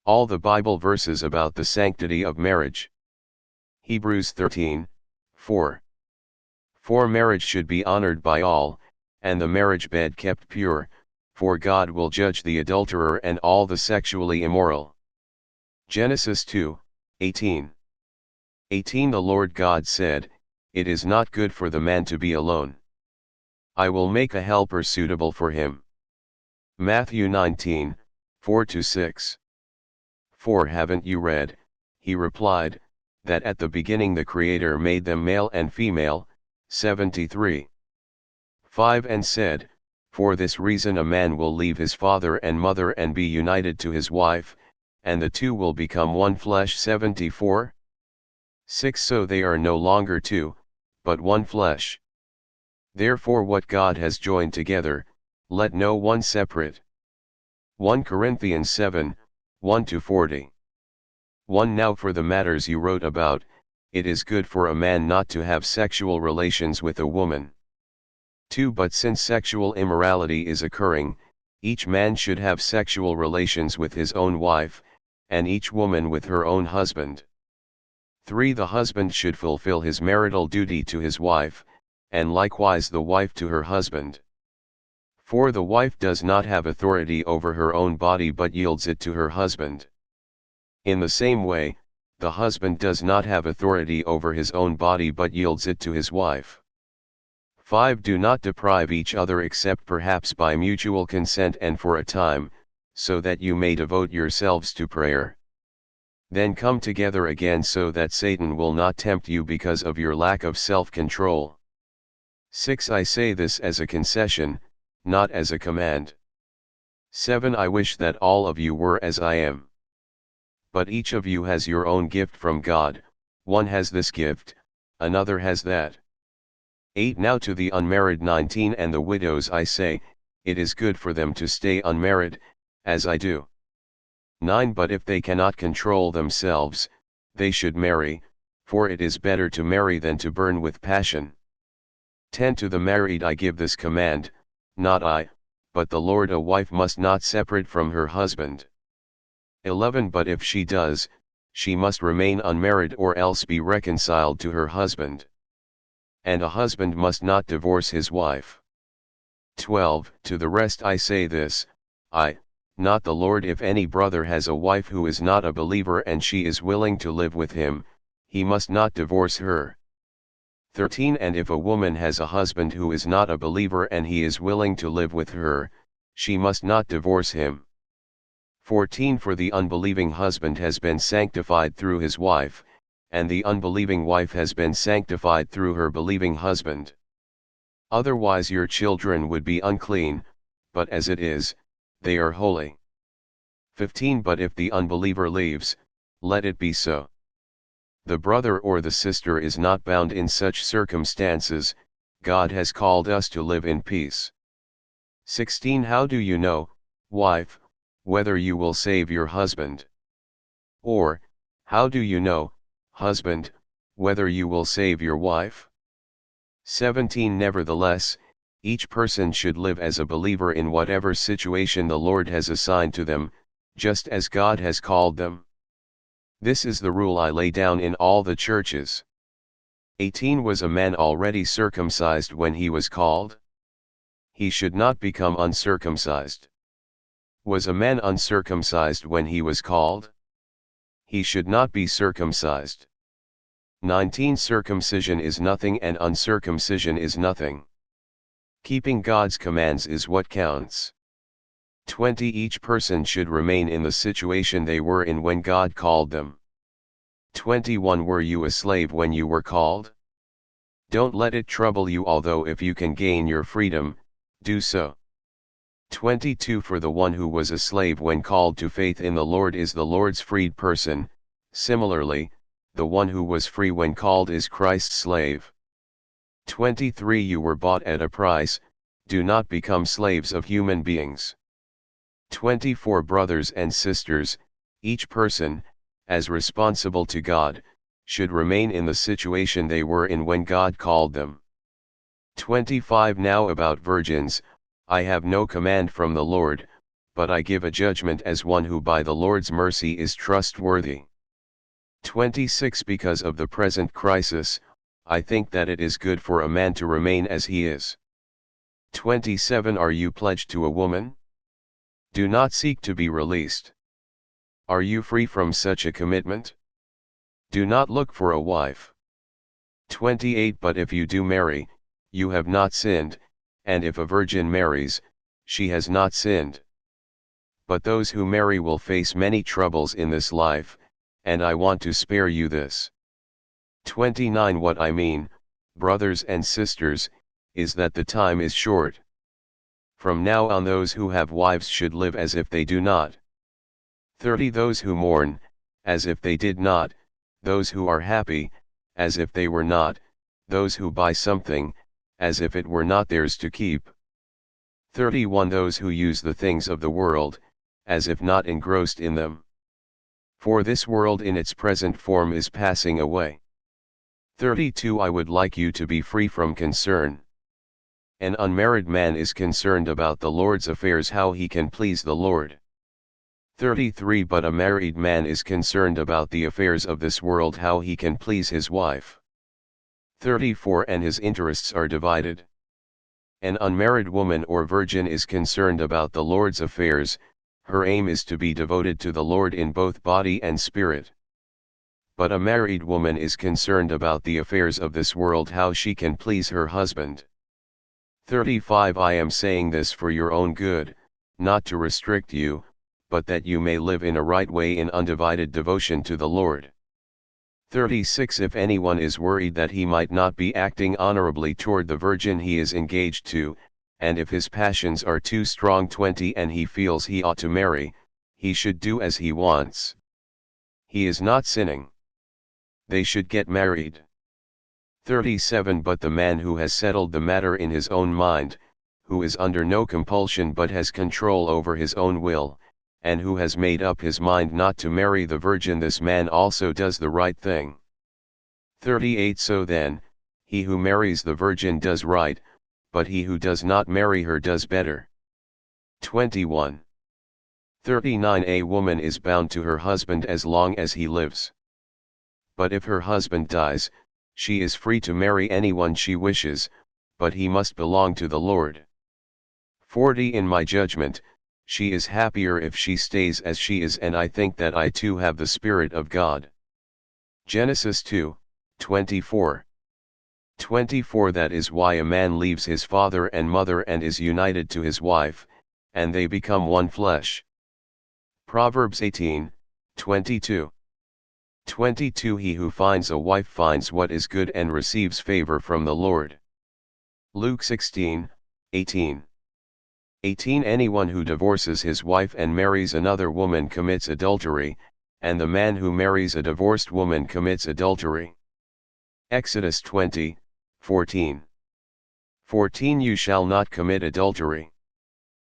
All the Bible verses about the sanctity of marriage. Hebrews 13:4. For marriage should be honored by all, and the marriage bed kept pure, for God will judge the adulterer and all the sexually immoral. Genesis 2:18. 18 The Lord God said, "It is not good for the man to be alone. I will make a helper suitable for him." Matthew 19:4-6. For haven't you read, he replied, that at the beginning the Creator made them male and female, 73:5 and said, "For this reason a man will leave his father and mother and be united to his wife, and the two will become one flesh." 74:6 So they are no longer two, but one flesh. Therefore what God has joined together, let no one separate. 1 Corinthians 7:1-40. 1 Now for the matters you wrote about, it is good for a man not to have sexual relations with a woman. 2 But since sexual immorality is occurring, each man should have sexual relations with his own wife, and each woman with her own husband. 3 The husband should fulfill his marital duty to his wife, and likewise the wife to her husband. 4 The wife does not have authority over her own body but yields it to her husband. In the same way, the husband does not have authority over his own body but yields it to his wife. 5 Do not deprive each other except perhaps by mutual consent and for a time, so that you may devote yourselves to prayer. Then come together again so that Satan will not tempt you because of your lack of self-control. 6 I say this as a concession, not as a command. 7 I wish that all of you were as I am. But each of you has your own gift from God, one has this gift, another has that. 8 Now to the unmarried 19 and the widows I say, it is good for them to stay unmarried, as I do. 9 But if they cannot control themselves, they should marry, for it is better to marry than to burn with passion. 10 To the married I give this command, not I, but the Lord: a wife must not separate from her husband. 11 But if she does, she must remain unmarried or else be reconciled to her husband. And a husband must not divorce his wife. 12 To the rest I say this, I, not the Lord: if any brother has a wife who is not a believer and she is willing to live with him, he must not divorce her. 13 And if a woman has a husband who is not a believer and he is willing to live with her, she must not divorce him. 14 For the unbelieving husband has been sanctified through his wife, and the unbelieving wife has been sanctified through her believing husband. Otherwise your children would be unclean, but as it is, they are holy. 15 But if the unbeliever leaves, let it be so. The brother or the sister is not bound in such circumstances. God has called us to live in peace. 16 How do you know, wife, whether you will save your husband? Or, how do you know, husband, whether you will save your wife? 17 Nevertheless, each person should live as a believer in whatever situation the Lord has assigned to them, just as God has called them. This is the rule I lay down in all the churches. 18 Was a man already circumcised when he was called? He should not become uncircumcised. Was a man uncircumcised when he was called? He should not be circumcised. 19 Circumcision is nothing and uncircumcision is nothing. Keeping God's commands is what counts. 20 Each person should remain in the situation they were in when God called them. 21 Were you a slave when you were called? Don't let it trouble you, although if you can gain your freedom, do so. 22 For the one who was a slave when called to faith in the Lord is the Lord's freed person. Similarly, the one who was free when called is Christ's slave. 23 You were bought at a price, do not become slaves of human beings. 24 Brothers and sisters, each person, as responsible to God, should remain in the situation they were in when God called them. 25 Now about virgins, I have no command from the Lord, but I give a judgment as one who by the Lord's mercy is trustworthy. 26 Because of the present crisis, I think that it is good for a man to remain as he is. 27 Are you pledged to a woman? Do not seek to be released. Are you free from such a commitment? Do not look for a wife. 28 But if you do marry, you have not sinned, and if a virgin marries, she has not sinned. But those who marry will face many troubles in this life, and I want to spare you this. 29 What I mean, brothers and sisters, is that the time is short. From now on those who have wives should live as if they do not. 30 Those who mourn, as if they did not, those who are happy, as if they were not, those who buy something, as if it were not theirs to keep. 31 Those who use the things of the world, as if not engrossed in them. For this world in its present form is passing away. 32 I would like you to be free from concern. An unmarried man is concerned about the Lord's affairs, how he can please the Lord. 33 But a married man is concerned about the affairs of this world, how he can please his wife. 34 And his interests are divided. An unmarried woman or virgin is concerned about the Lord's affairs, her aim is to be devoted to the Lord in both body and spirit. But a married woman is concerned about the affairs of this world, how she can please her husband. 35 I am saying this for your own good, not to restrict you, but that you may live in a right way in undivided devotion to the Lord. 36 If anyone is worried that he might not be acting honorably toward the virgin he is engaged to, and if his passions are too strong 20 and he feels he ought to marry, he should do as he wants. He is not sinning. They should get married. 37 But the man who has settled the matter in his own mind, who is under no compulsion but has control over his own will, and who has made up his mind not to marry the virgin, this man also does the right thing. 38 So then, he who marries the virgin does right, but he who does not marry her does better. 21. 39 A woman is bound to her husband as long as he lives. But if her husband dies, she is free to marry anyone she wishes, but he must belong to the Lord. 40 In my judgment, she is happier if she stays as she is, and I think that I too have the Spirit of God. Genesis 2:24. 24 That is why a man leaves his father and mother and is united to his wife, and they become one flesh. Proverbs 18:22. 22 He who finds a wife finds what is good and receives favor from the Lord. Luke 16:18. 18 Anyone who divorces his wife and marries another woman commits adultery, and the man who marries a divorced woman commits adultery. Exodus 20:14. 14 You shall not commit adultery.